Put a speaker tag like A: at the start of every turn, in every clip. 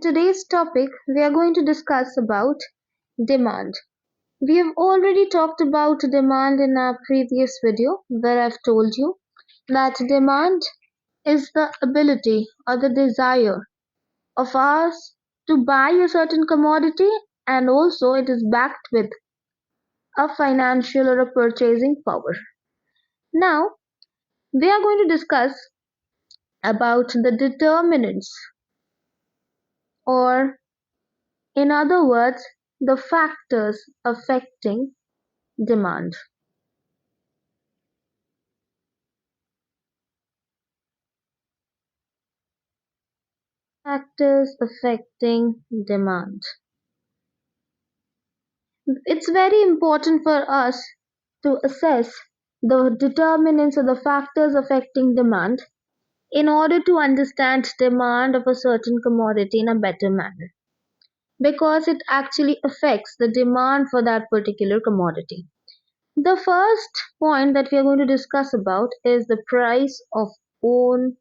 A: today's topic, we are going to discuss about demand. We have already talked about demand in our previous video where I've told you that demand is the ability or the desire of us to buy a certain commodity, and also it is backed with a financial or a purchasing power. Now, we are going to discuss about the determinants, or in other words, the factors affecting demand. Factors affecting demand. It's very important for us to assess the determinants or the factors affecting demand in order to understand demand of a certain commodity in a better manner, because it actually affects the demand for that particular commodity. The first point that we are going to discuss about is the price of own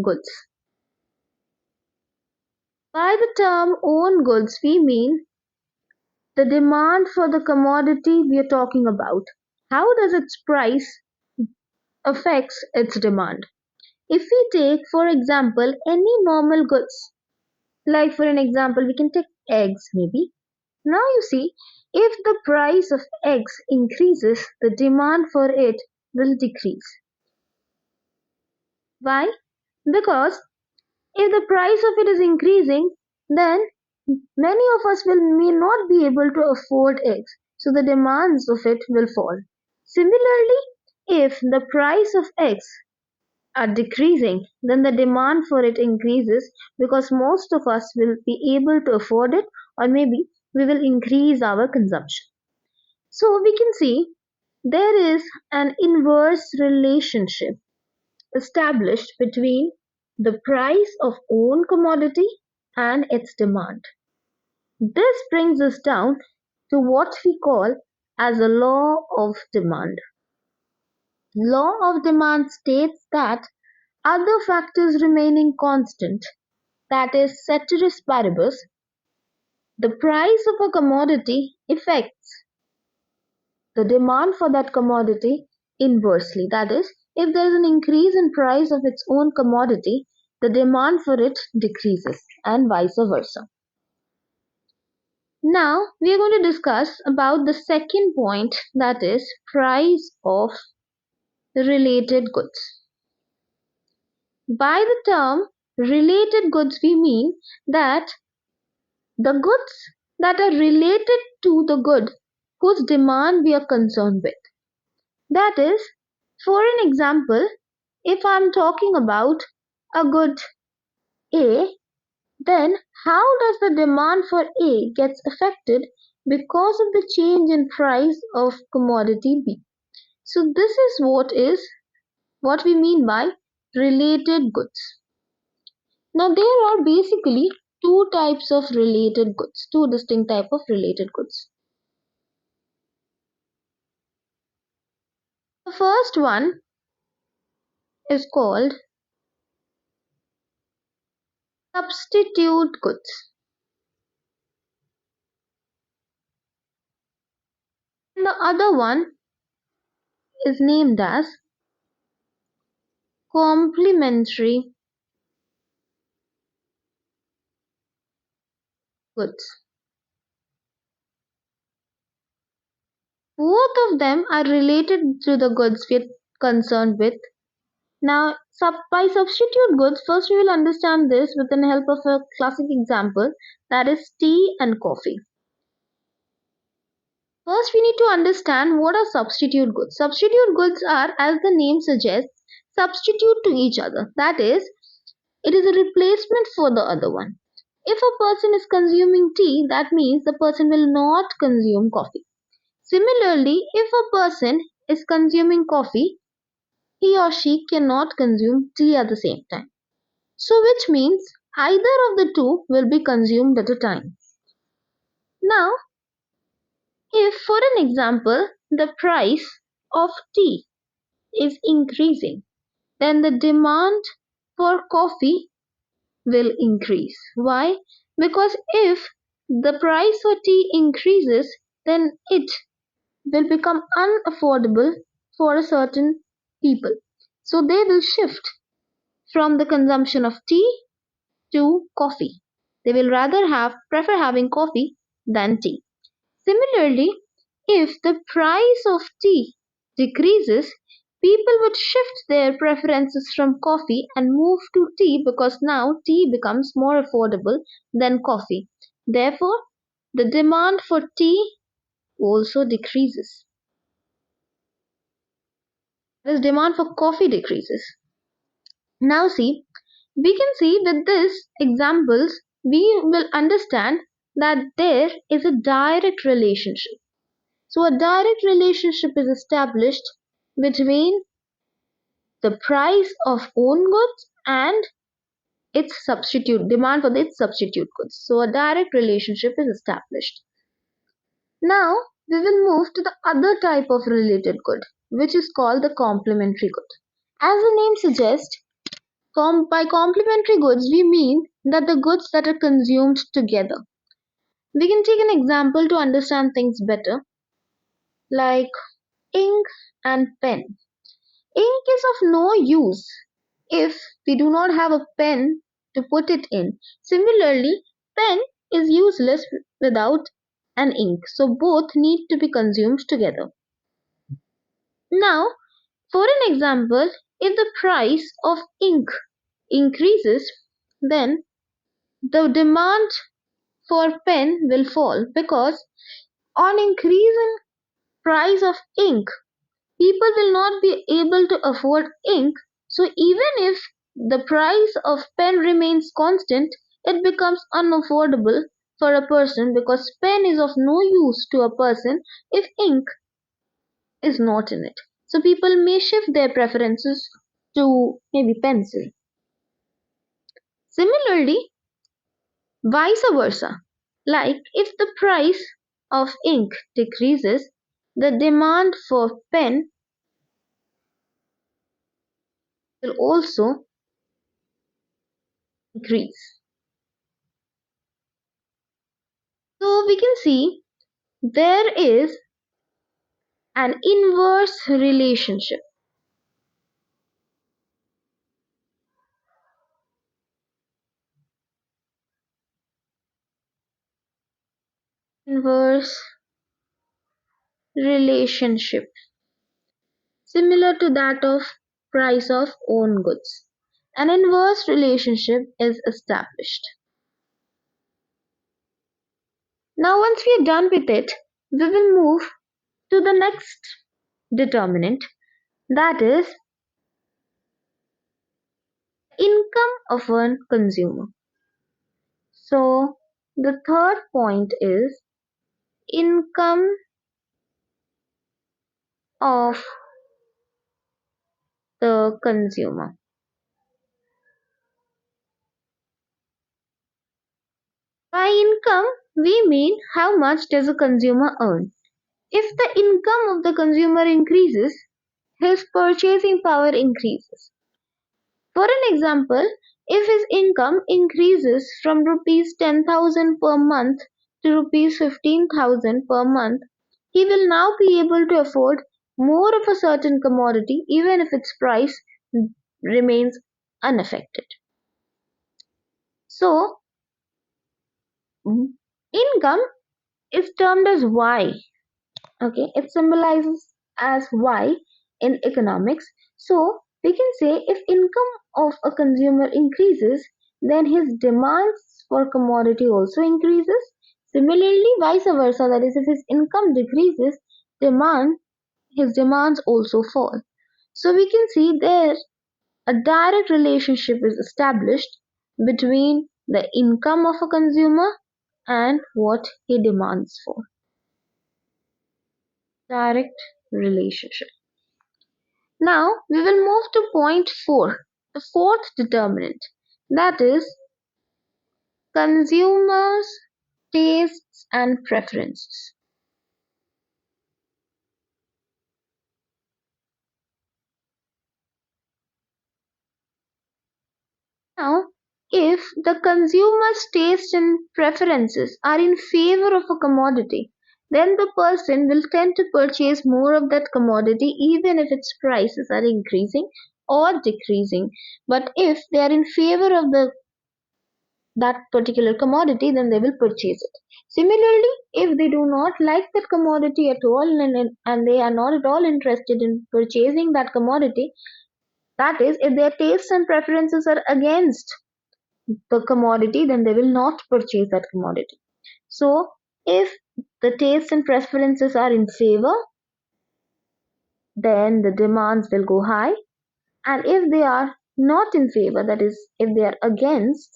A: goods. By the term own goods, we mean the demand for the commodity we are talking about. How does its price affects its demand? If we take, for example, any normal goods, like for an example, we can take eggs maybe. Now you see, if the price of eggs increases, the demand for it will decrease. Why? Because if the price of it is increasing, then many of us may not be able to afford eggs, so the demands of it will fall. Similarly, if the price of eggs are decreasing, then the demand for it increases because most of us will be able to afford it, or maybe we will increase our consumption. So we can see there is an inverse relationship established between the price of own commodity and its demand. This brings us down to what we call as a law of demand. Law of demand states that other factors remaining constant, that is ceteris paribus, the price of a commodity affects the demand for that commodity inversely. That is, if there is an increase in price of its own commodity, the demand for it decreases, and vice versa. Now we are going to discuss about the second point, that is price of related goods. By the term related goods, we mean that the goods that are related to the good whose demand we are concerned with. That is, for an example, if I am talking about a good A, then how does the demand for A gets affected because of the change in price of commodity B? So this is what we mean by related goods. Now there are basically two types of related goods, two distinct types of related goods. The first one is called substitute goods. And the other one is named as complementary goods. Both of them are related to the goods we are concerned with. Now, by substitute goods, first we will understand this with the help of a classic example, that is tea and coffee. First, we need to understand what are substitute goods. Substitute goods are, as the name suggests, substitute to each other. That is, it is a replacement for the other one. If a person is consuming tea, that means the person will not consume coffee. Similarly, if a person is consuming coffee, he or she cannot consume tea at the same time. So which means either of the two will be consumed at a time. Now, if for an example, the price of tea is increasing, then the demand for coffee will increase. Why? Because if the price for tea increases, then it will become unaffordable for a certain people. So they will shift from the consumption of tea to coffee. They will rather prefer having coffee than tea. Similarly, if the price of tea decreases, people would shift their preferences from coffee and move to tea because now tea becomes more affordable than coffee. Therefore, the demand for tea also decreases. This demand for coffee decreases. Now see, we can see with these examples, we will understand that there is a direct relationship. So a direct relationship is established between the price of own goods and its substitute demand for its substitute goods. So a direct relationship is established. Now we will move to the other type of related good, which is called the complementary good. As the name suggests, by complementary goods we mean that the goods that are consumed together. We can take an example to understand things better, like ink and pen. Ink is of no use if we do not have a pen to put it in. Similarly, pen is useless without an ink. So both need to be consumed together. Now, for an example, if the price of ink increases, then the demand for pen will fall because on increasing price of ink, people will not be able to afford ink, so even if the price of pen remains constant, it becomes unaffordable for a person because pen is of no use to a person if ink is not in it. So people may shift their preferences to maybe pencil. Similarly, vice versa. Like if the price of ink decreases, the demand for pen will also increase. So we can see there is an inverse relationship. Inverse relationship similar to that of price of own goods. An inverse relationship is established. Now once we are done with it, we will move to the next determinant, that is income of a consumer. So the third point is income of the consumer. By income, we mean how much does a consumer earn. If the income of the consumer increases, his purchasing power increases. For an example, if his income increases from rupees 10,000 per month to rupees 15,000 per month, he will now be able to afford more of a certain commodity even if its price remains unaffected. So, income is termed as Y. Okay, it symbolizes as Y in economics. So we can say if income of a consumer increases, then his demands for commodity also increases. Similarly, vice versa, that is, if his income decreases, demand his demands also fall. So we can see there a direct relationship is established between the income of a consumer and what he demands for. Direct relationship. Now we will move to point 4, the fourth determinant, that is consumers' tastes and preferences. Now, If the consumer's taste and preferences are in favor of a commodity, then the person will tend to purchase more of that commodity even if its prices are increasing or decreasing. But if they are in favor of that particular commodity, then they will purchase it. Similarly, if they do not like that commodity at all and they are not at all interested in purchasing that commodity, that is, if their tastes and preferences are against the commodity, then they will not purchase that commodity. So, if the tastes and preferences are in favor, then the demands will go high. And if they are not in favor, that is, if they are against,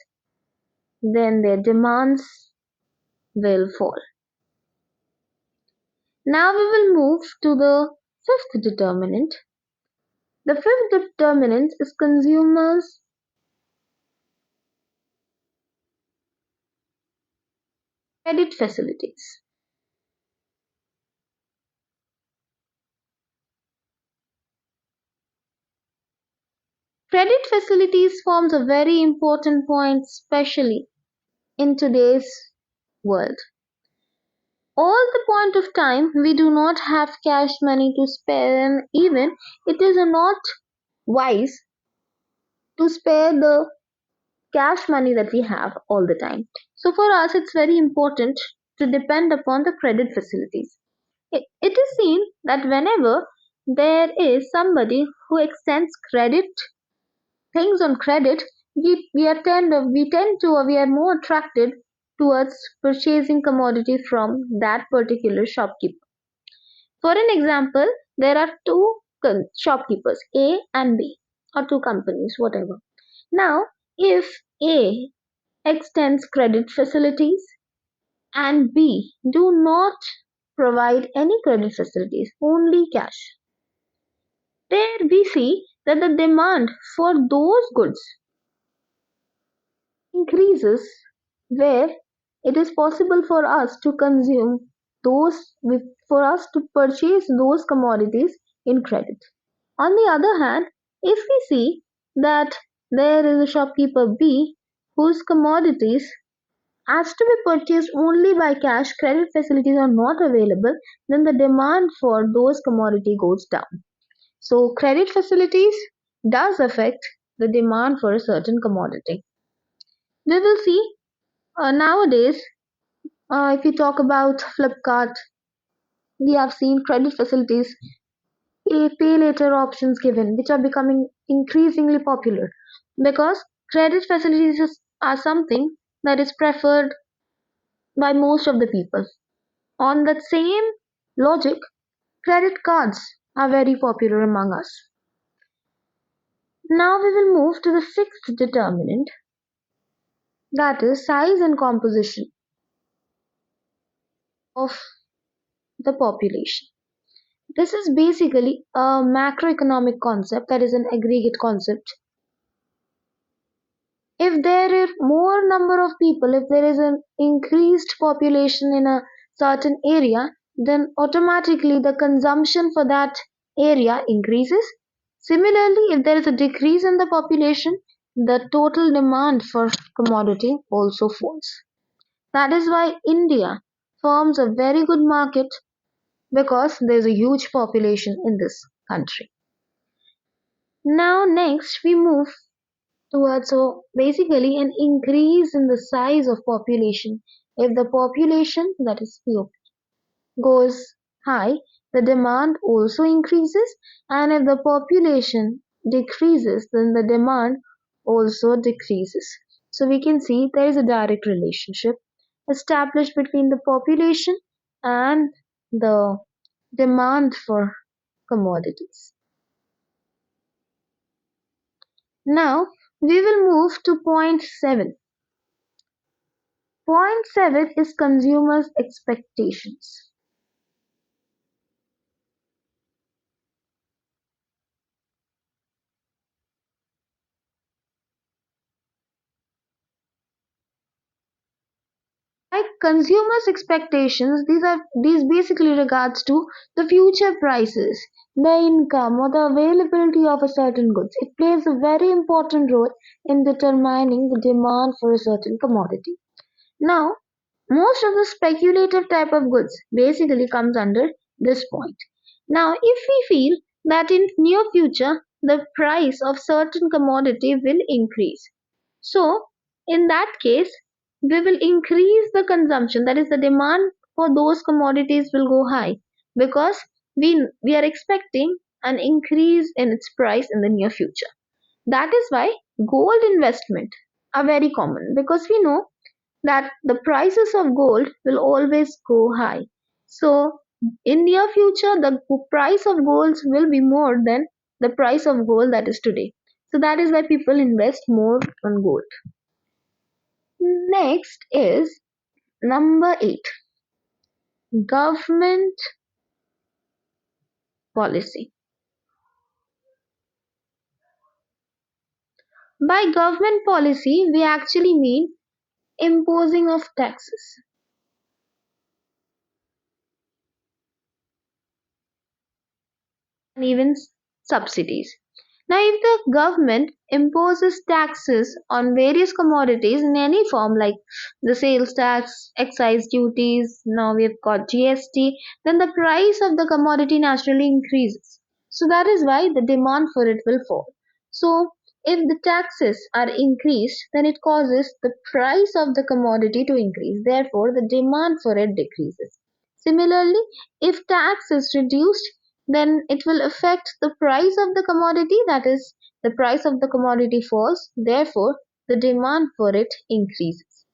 A: then their demands will fall. Now we will move to the fifth determinant. The fifth determinant is consumers' credit facilities. Credit facilities forms a very important point, especially in today's world. All the point of time we do not have cash money to spare, and even it is not wise to spare the cash money that we have all the time. So for us it's very important to depend upon the credit facilities. It is seen that whenever there is somebody who extends credit things on credit, we tend to or we are more attracted towards purchasing commodity from that particular shopkeeper. For an example, there are two shopkeepers, A and B, or two companies, whatever. Now, if A extends credit facilities and B do not provide any credit facilities, only cash, there we see that the demand for those goods increases where it is possible for us to consume those, for us to purchase those commodities in credit. On the other hand, if we see that there is a shopkeeper B whose commodities has to be purchased only by cash, credit facilities are not available, then the demand for those commodity goes down. So credit facilities does affect the demand for a certain commodity. We will see nowadays, if we talk about Flipkart, we have seen credit facilities, pay later options given, which are becoming increasingly popular because credit facilities are something that is preferred by most of the people. On that same logic, credit cards are very popular among us. Now we will move to the sixth determinant, that is size and composition of the population. This is basically a macroeconomic concept, that is an aggregate concept. If there are more number of people, if there is an increased population in a certain area, then automatically the consumption for that area increases. Similarly, if there is a decrease in the population, the total demand for commodity also falls. That is why India forms a very good market because there is a huge population in this country. Now next we move towards, so basically an increase in the size of population. If the population, that is POP, goes high, the demand also increases, and if the population decreases, then the demand also decreases. So we can see there is a direct relationship established between the population and the demand for commodities. Now we will move to point 7. Point 7 is consumers' expectations. Like consumers' expectations, these basically regards to the future prices, the income or the availability of a certain goods. It plays a very important role in determining the demand for a certain commodity. Now, most of the speculative type of goods basically comes under this point. Now, if we feel that in near future the price of certain commodity will increase, so in that case we will increase the consumption, that is the demand for those commodities will go high because we are expecting an increase in its price in the near future. That is why gold investment are very common because we know that the prices of gold will always go high. So in near future, the price of gold will be more than the price of gold that is today. So that is why people invest more on gold. Next is number 8, government policy. By government policy, we actually mean imposing of taxes and even subsidies. Now, if the government imposes taxes on various commodities in any form, like the sales tax, excise duties, now we've got GST, then the price of the commodity naturally increases. So, that is why the demand for it will fall. So, if the taxes are increased, then it causes the price of the commodity to increase. Therefore, the demand for it decreases. Similarly, if tax is reduced, then it will affect the price of the commodity, that is the price of the commodity falls, therefore the demand for it increases.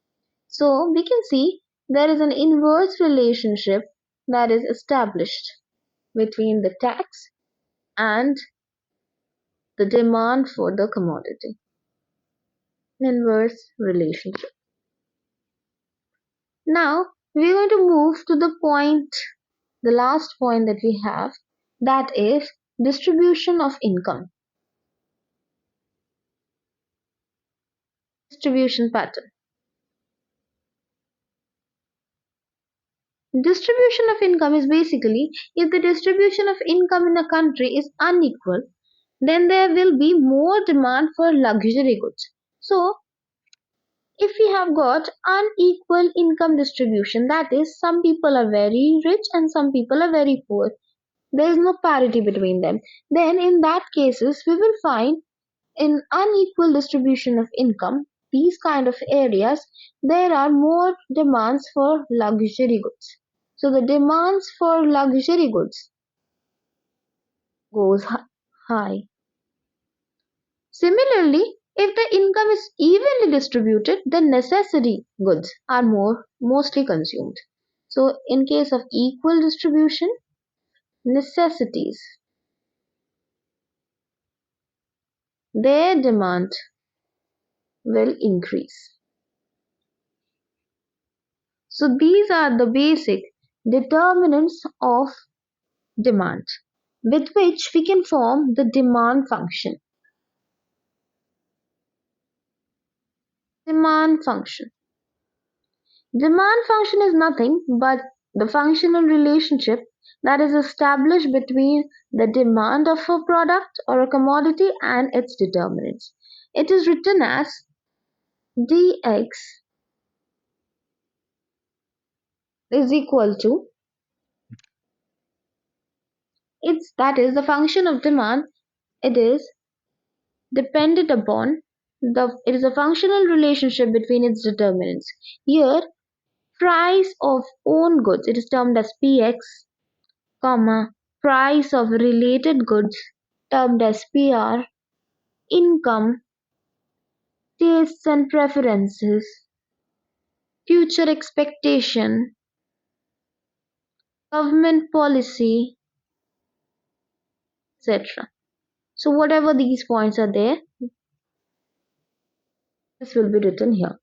A: So we can see there is an inverse relationship that is established between the tax and the demand for the commodity. Inverse relationship. Now we're going to move to the point, the last point that we have, that is distribution of income. Distribution pattern. Distribution of income is basically, if the distribution of income in a country is unequal, then there will be more demand for luxury goods. So, if we have got unequal income distribution, that is, some people are very rich and some people are very poor, there is no parity between them, then in that cases we will find in unequal distribution of income, these kind of areas, there are more demands for luxury goods. So the demands for luxury goods goes high. Similarly, if the income is evenly distributed, then necessary goods are mostly consumed. So in case of equal distribution, necessities, their demand will increase. So these are the basic determinants of demand with which we can form the demand function. Demand function. Demand function is nothing but the functional relationship that is established between the demand of a product or a commodity and its determinants. It is written as dx is equal to, it's that is the function of demand, it is dependent upon it is a functional relationship between its determinants. Here price of own goods, it is termed as px, comma, price of related goods termed as pr, income, tastes and preferences, future expectation, government policy, etc. So whatever these points are there, this will be written here.